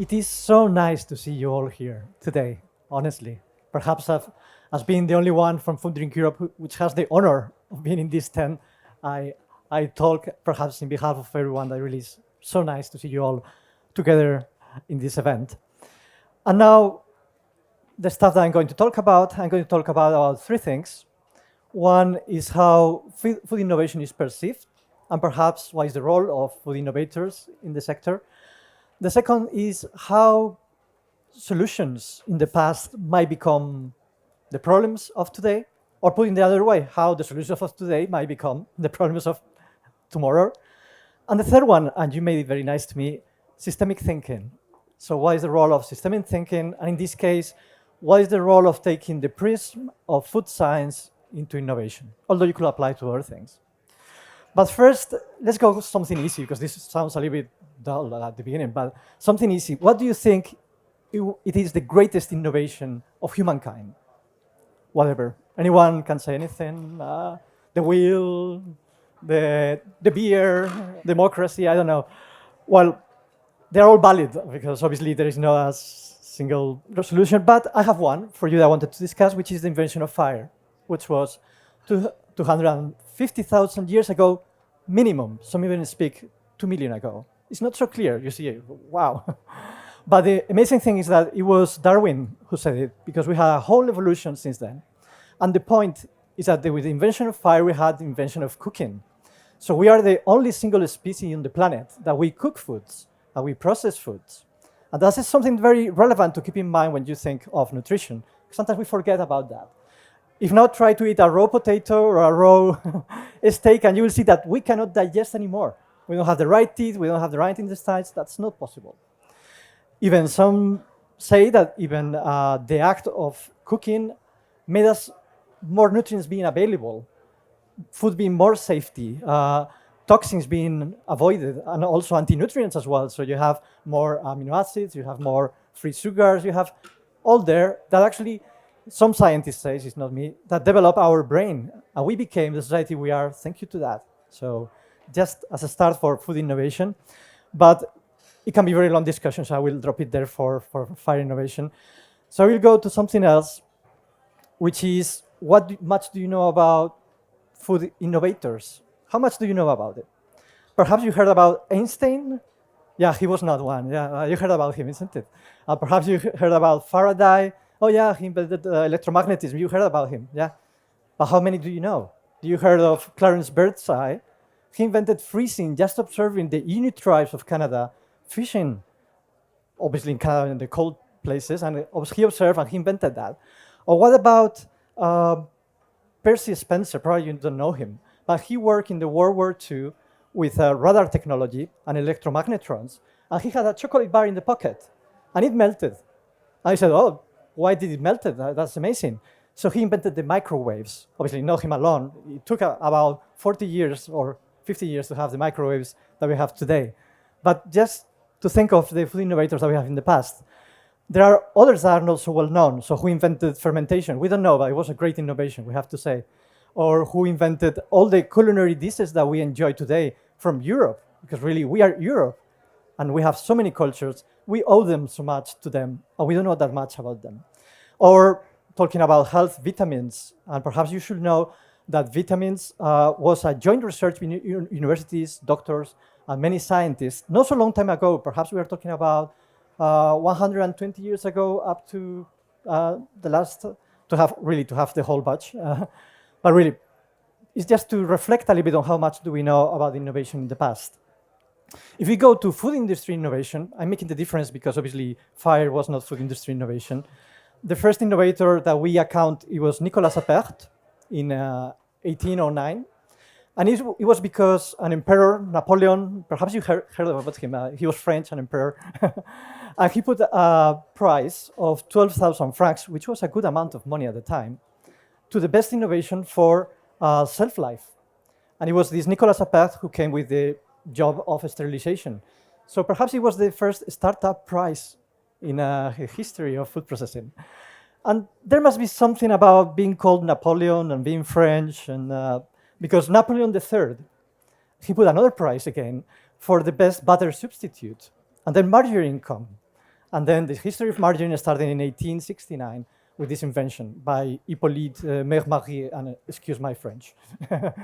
It is so nice to see you all here today, honestly. Perhaps as being the only one from Food Drink Europe which has the honor of being in this tent, I, I talk perhaps in behalf of everyone that really is so nice to see you all together in this event. And now, the stuff that I'm going to talk about three things. One is how food innovation is perceived, and perhaps what is the role of food innovators in the sector. The second is how solutions in the past might become the problems of today, or put in the other way, how the solutions of today might become the problems of tomorrow. And the third one, and you made it very nice to me, systemic thinking. So what is the role of systemic thinking? And in this case, what is the role of taking the prism of food science into innovation? Although you could apply to other things. But first, let's go with something easy, because this sounds a little bit dull at the beginning, but something easy. What do you think it is the greatest innovation of humankind? Whatever. Anyone can say anything. The wheel, the beer, democracy, I don't know. Well, they're all valid, because obviously there is no single solution, but I have one for you that I wanted to discuss, which is the invention of fire, which was 250,000 years ago, minimum. Some even speak 2 million ago. It's not so clear, you see, wow. But the amazing thing is that it was Darwin who said it, because we had a whole evolution since then. And the point is that with the invention of fire, we had the invention of cooking. So we are the only single species on the planet that we cook foods, that we process foods. And that is something very relevant to keep in mind when you think of nutrition. Sometimes we forget about that. If not, try to eat a raw potato or a raw steak, and you will see that we cannot digest anymore. We don't have the right teeth, we don't have the right intestines. That's not possible. Even some say that even the act of cooking made us more nutrients being available, food being more safety, toxins being avoided, and also anti-nutrients as well. So you have more amino acids, you have more free sugars, you have all there that actually, some scientists say, it's not me, that develop our brain. And we became the society we are thank you to that. So just as a start for food innovation. But it can be very long discussion, so I will drop it there for fire innovation. So we'll go to something else, which is much do you know about food innovators? How much do you know about it? Perhaps you heard about Einstein. Yeah, he was not one. Yeah, you heard about him, isn't it? Perhaps you heard about Faraday. Oh yeah, he invented electromagnetism. You heard about him, yeah? But how many do you know? Do you heard of Clarence Birdseye? He invented freezing, just observing the Inuit tribes of Canada fishing, obviously in Canada in the cold places, and he observed and he invented that. Or what about Percy Spencer? Probably you don't know him, but he worked in the World War II with radar technology and electromagnetrons, and he had a chocolate bar in the pocket, and it melted. And I said, oh, why did it melt? That's amazing. So he invented the microwaves. Obviously, not him alone. It took about 40 years or 50 years to have the microwaves that we have today. But just to think of the food innovators that we have in the past, there are others that are not so well known. So who invented fermentation? We don't know, but it was a great innovation, we have to say. Or who invented all the culinary dishes that we enjoy today from Europe? Because really, we are Europe, and we have so many cultures. We owe them so much to them, and we don't know that much about them. Or talking about health, vitamins, and perhaps you should know that vitamins was a joint research between universities, doctors, and many scientists. Not so long time ago, perhaps we are talking about 120 years ago up to the last, to have the whole batch. But really, it's just to reflect a little bit on how much do we know about innovation in the past. If we go to food industry innovation, I'm making the difference because obviously fire was not food industry innovation. The first innovator that we account, it was Nicolas Appert in 1809. And it was because an emperor, Napoleon, perhaps you heard about him, he was French, an emperor. And he put a price of 12,000 francs, which was a good amount of money at the time, to the best innovation for self-life. And it was this Nicolas Appert who came with the job of sterilization. So perhaps it was the first startup prize in history of food processing. And there must be something about being called Napoleon and being French, and because Napoleon III, he put another prize again for the best butter substitute. And then margarine came. And then the history of margarine started in 1869 with this invention by Hippolyte Mermarier, and excuse my French. But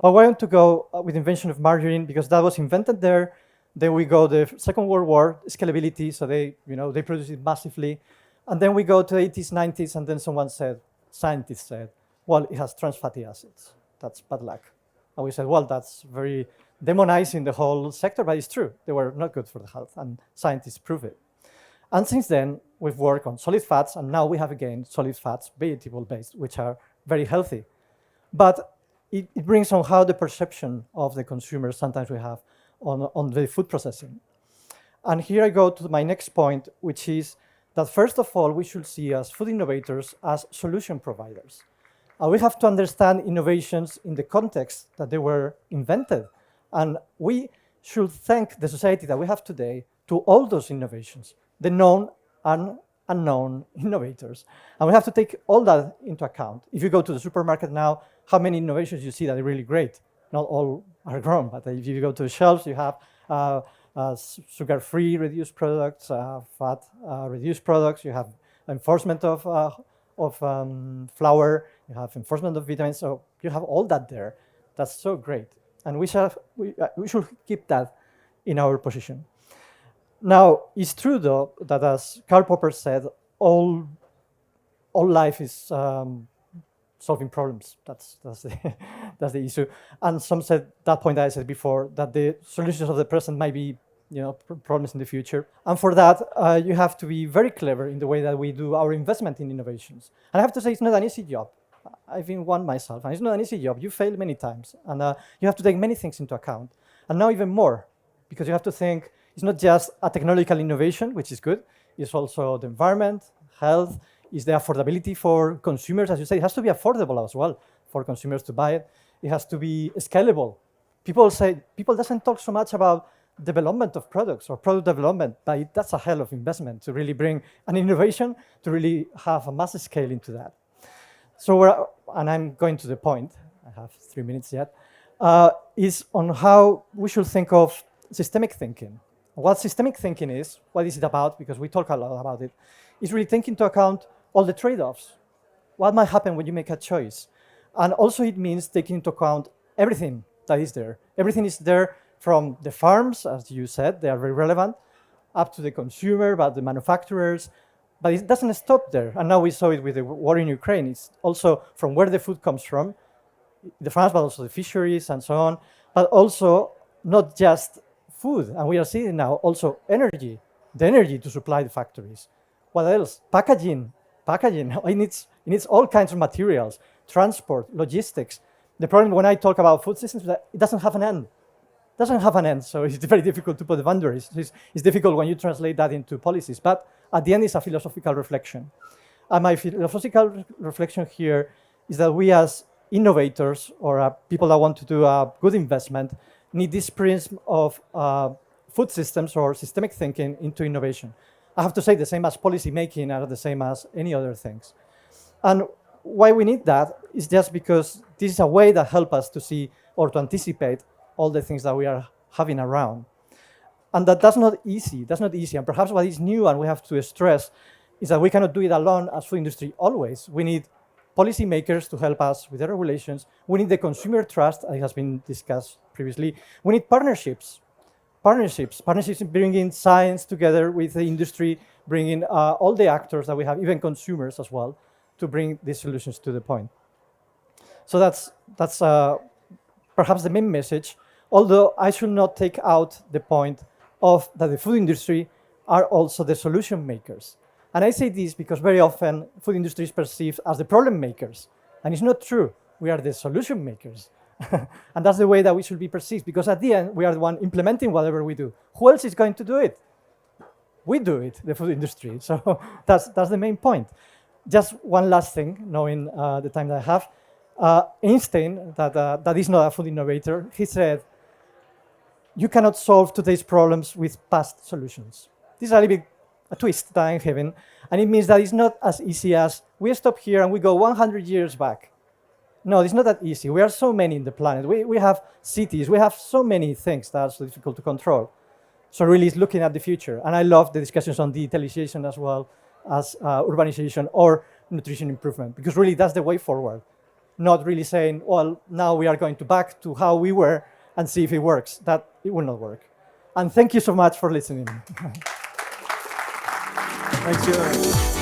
I want to go with the invention of margarine because that was invented there. Then we go the Second World War, scalability, so they produce it massively. And then we go to the 80s, 90s, and then scientists said, well, it has trans fatty acids. That's bad luck. And we said, well, that's very demonizing the whole sector, but it's true. They were not good for the health, and scientists prove it. And since then, we've worked on solid fats, and now we have again solid fats, vegetable-based, which are very healthy. But it brings on how the perception of the consumer sometimes we have on the food processing. And here I go to my next point, which is that first of all, we should see as food innovators as solution providers. We have to understand innovations in the context that they were invented. And we should thank the society that we have today to all those innovations, the known and unknown innovators. And we have to take all that into account. If you go to the supermarket now, how many innovations you see that are really great? Not all are grown, but if you go to the shelves, you have sugar-free reduced products, fat reduced products, you have enforcement of flour, you have enforcement of vitamins, so you have all that there. That's so great. And we should keep that in our position. Now, it's true, though, that as Karl Popper said, all life is solving problems. That's the issue. And some said that point that I said before, that the solutions of the present might be problems in the future. And for that, you have to be very clever in the way that we do our investment in innovations. And I have to say, it's not an easy job. I've been one myself, and it's not an easy job. You fail many times, and you have to take many things into account. And now even more, because you have to think, it's not just a technological innovation, which is good, it's also the environment, health, is the affordability for consumers. As you say, it has to be affordable as well for consumers to buy it. It has to be scalable. People doesn't talk so much about development of products or product development, but that's a hell of investment to really bring an innovation, to really have a mass scale into that. So, and I'm going to the point, I have 3 minutes yet, is on how we should think of systemic thinking. What systemic thinking is, what is it about, because we talk a lot about it, is really taking into account all the trade-offs. What might happen when you make a choice? And also it means taking into account everything that is there. Everything is there from the farms, as you said, they are very relevant, up to the consumer, but the manufacturers. But it doesn't stop there. And now we saw it with the war in Ukraine. It's also from where the food comes from, the farms, but also the fisheries and so on. But also not just food. And we are seeing now also energy, the energy to supply the factories. What else? Packaging. It needs all kinds of materials, transport, logistics. The problem when I talk about food systems is that it doesn't have an end. So it's very difficult to put the boundaries. It's difficult when you translate that into policies. But at the end, it's a philosophical reflection. And my philosophical reflection here is that we as innovators or people that want to do a good investment need this prism of food systems or systemic thinking into innovation. I have to say the same as policy making are the same as any other things. And why we need that is just because this is a way that helps us to see or to anticipate all the things that we are having around. And that's not easy. And perhaps what is new and we have to stress is that we cannot do it alone as food industry always. We need policymakers to help us with the regulations. We need the consumer trust, as has been discussed previously. We need partnerships bringing science together with the industry, bringing all the actors that we have, even consumers as well, to bring these solutions to the point. So that's perhaps the main message, although I should not take out the point of that the food industry are also the solution makers. And I say this because very often food industry is perceived as the problem makers, and it's not true. We are the solution makers. And that's the way that we should be perceived, because at the end, we are the one implementing whatever we do. Who else is going to do it? We do it, the food industry. So that's the main point. Just one last thing, knowing the time that I have. Einstein, that is not a food innovator, he said, you cannot solve today's problems with past solutions. This is a little bit a twist that I'm having, and it means that it's not as easy as we stop here and we go 100 years back. No, it's not that easy. We are so many in the planet. We have cities. We have so many things that are so difficult to control. So really it's looking at the future. And I love the discussions on digitalization as well as urbanization or nutrition improvement, because really that's the way forward. Not really saying, well, now we are going to back to how we were and see if it works. That it will not work. And thank you so much for listening. Thanks, Jonas.